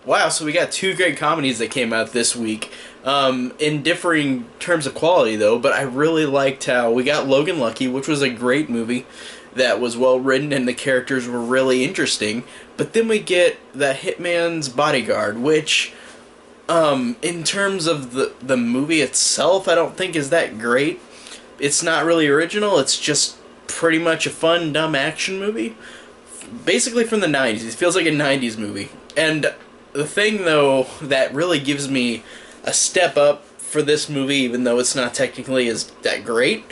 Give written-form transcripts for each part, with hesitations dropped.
Wow, so we got two great comedies that came out this week. In differing terms of quality, though, but I really liked how we got Logan Lucky, which was a great movie that was well written and the characters were really interesting. But then we get the Hitman's Bodyguard, which, in terms of the movie itself, I don't think is that great. It's not really original, it's just pretty much a fun, dumb action movie. Basically from the 90s. It feels like a 90s movie. And the thing, though, that really gives me a step up for this movie, even though it's not technically as that great,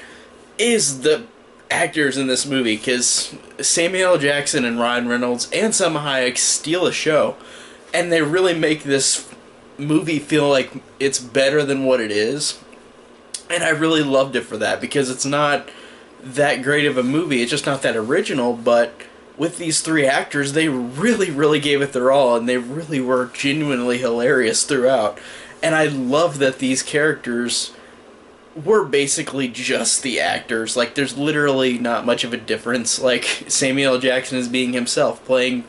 is the actors in this movie. Because Samuel L. Jackson and Ryan Reynolds and Salma Hayek steal the show, and they really make this movie feel like it's better than what it is. And I really loved it for that, because it's not that great of a movie. It's just not that original, but with these three actors, they really, really gave it their all, and they really were genuinely hilarious throughout. And I love that these characters were basically just the actors. Like, there's literally not much of a difference. Like, Samuel L. Jackson is being himself, playing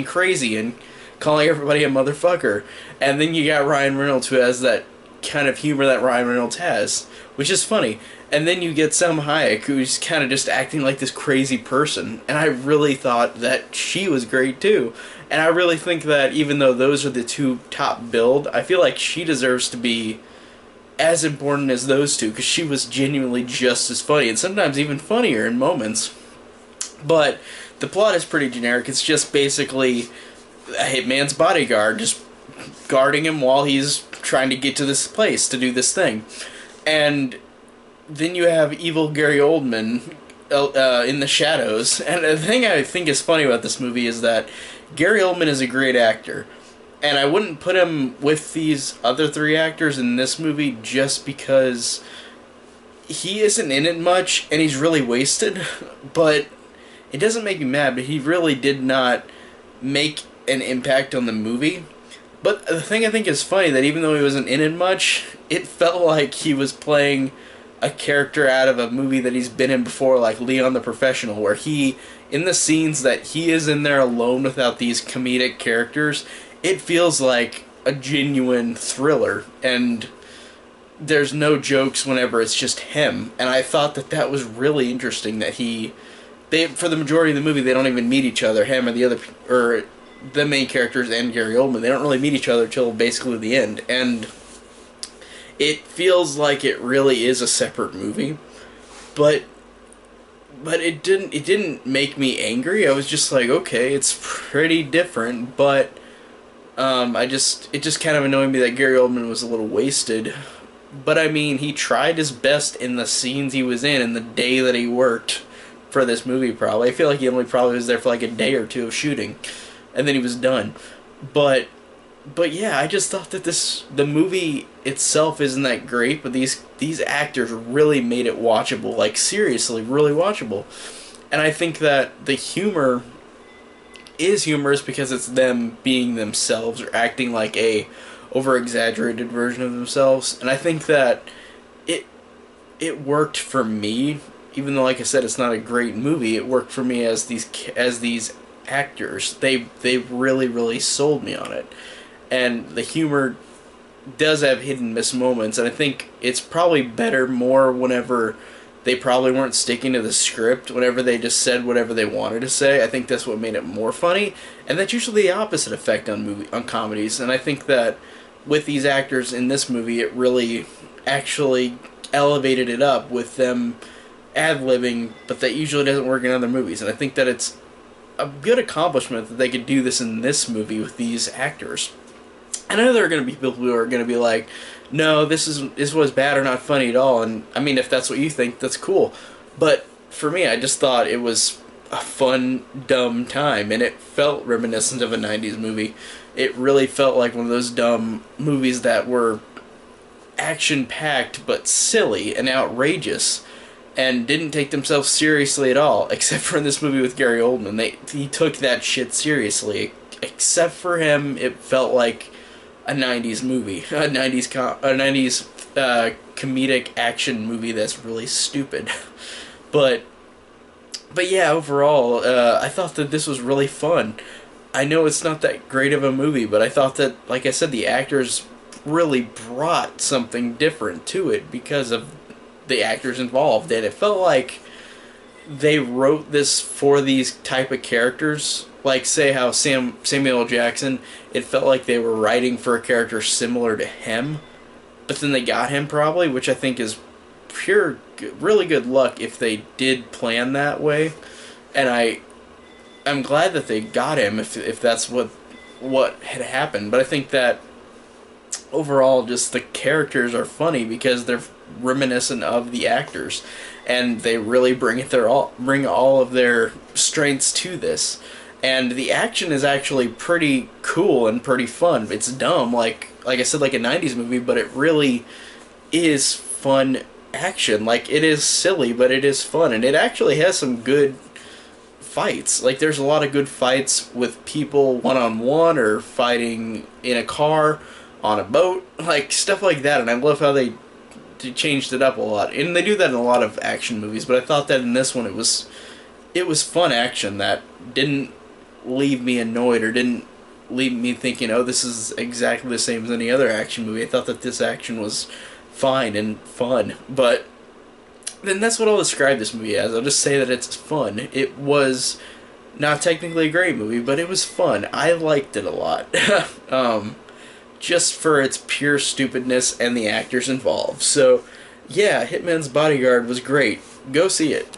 crazy and calling everybody a motherfucker. And then you got Ryan Reynolds, who has that kind of humor that Ryan Reynolds has, which is funny. And then you get Salma Hayek, who's kind of just acting like this crazy person. And I really thought that she was great too. And I really think that even though those are the two top billed, I feel like she deserves to be as important as those two, because she was genuinely just as funny, and sometimes even funnier in moments. But the plot is pretty generic. It's just basically a hitman's bodyguard just guarding him while he's trying to get to this place to do this thing. And then you have evil Gary Oldman in the shadows. And the thing I think is funny about this movie is that Gary Oldman is a great actor. And I wouldn't put him with these other three actors in this movie just because he isn't in it much and he's really wasted. But it doesn't make me mad, but he really did not make an impact on the movie. But the thing I think is funny, that even though he wasn't in it much, it felt like he was playing a character out of a movie that he's been in before, like Leon the Professional, where he, in the scenes that he is in there alone without these comedic characters, it feels like a genuine thriller, and there's no jokes whenever it's just him. And I thought that that was really interesting, that they, for the majority of the movie, they don't even meet each other, him or the main characters and Gary Oldman. They don't really meet each other till basically the end, and it feels like it really is a separate movie, but it didn't make me angry. I was just like, okay, it's pretty different, but it just kind of annoyed me that Gary Oldman was a little wasted. But I mean, he tried his best in the scenes he was in the day that he worked for this movie. Probably, I feel like he only probably was there for like a day or two of shooting, and then he was done. But yeah, I just thought that the movie itself isn't that great, but these actors really made it watchable, like seriously, really watchable. And I think that the humor is humorous because it's them being themselves or acting like a over-exaggerated version of themselves. And I think that it worked for me, even though, like I said, it's not a great movie. It worked for me as these actors. They really, really sold me on it. And the humor does have hit and miss moments, and I think it's probably better more whenever they probably weren't sticking to the script, whenever they just said whatever they wanted to say. I think that's what made it more funny, and that's usually the opposite effect on comedies. And I think that with these actors in this movie, it really actually elevated it up with them ad-libbing, but that usually doesn't work in other movies. And I think that it's a good accomplishment that they could do this in this movie with these actors. I know there are going to be people who are going to be like, no, this was bad or not funny at all. And I mean, if that's what you think, that's cool. But for me, I just thought it was a fun, dumb time, and it felt reminiscent of a 90s movie. It really felt like one of those dumb movies that were action-packed but silly and outrageous and didn't take themselves seriously at all, except for in this movie with Gary Oldman. He took that shit seriously. Except for him, it felt like a 90s movie, a 90s comedic action movie that's really stupid. But yeah, overall, I thought that this was really fun. I know it's not that great of a movie, but I thought that, like I said, the actors really brought something different to it because of the actors involved, and it felt like they wrote this for these type of characters. Like, say how Samuel L. Jackson, it felt like they were writing for a character similar to him, but then they got him probably, which I think is pure, really good luck if they did plan that way. And I'm glad that they got him if that's what had happened. But I think that overall, just the characters are funny because they're reminiscent of the actors, and they really bring all of their strengths to this. And the action is actually pretty cool and pretty fun. It's dumb, like I said, like a '90s movie, but it really is fun action. Like, it is silly, but it is fun, and it actually has some good fights. Like, there's a lot of good fights with people one-on-one or fighting in a car, on a boat, like stuff like that. And I love how they changed it up a lot. And they do that in a lot of action movies, but I thought that in this one it was fun action that didn't leave me annoyed or didn't leave me thinking, oh, this is exactly the same as any other action movie. I thought that this action was fine and fun. But then that's what I'll describe this movie as. I'll just say that it's fun. It was not technically a great movie, but it was fun. I liked it a lot. Just for its pure stupidness and the actors involved. So, yeah, Hitman's Bodyguard was great. Go see it.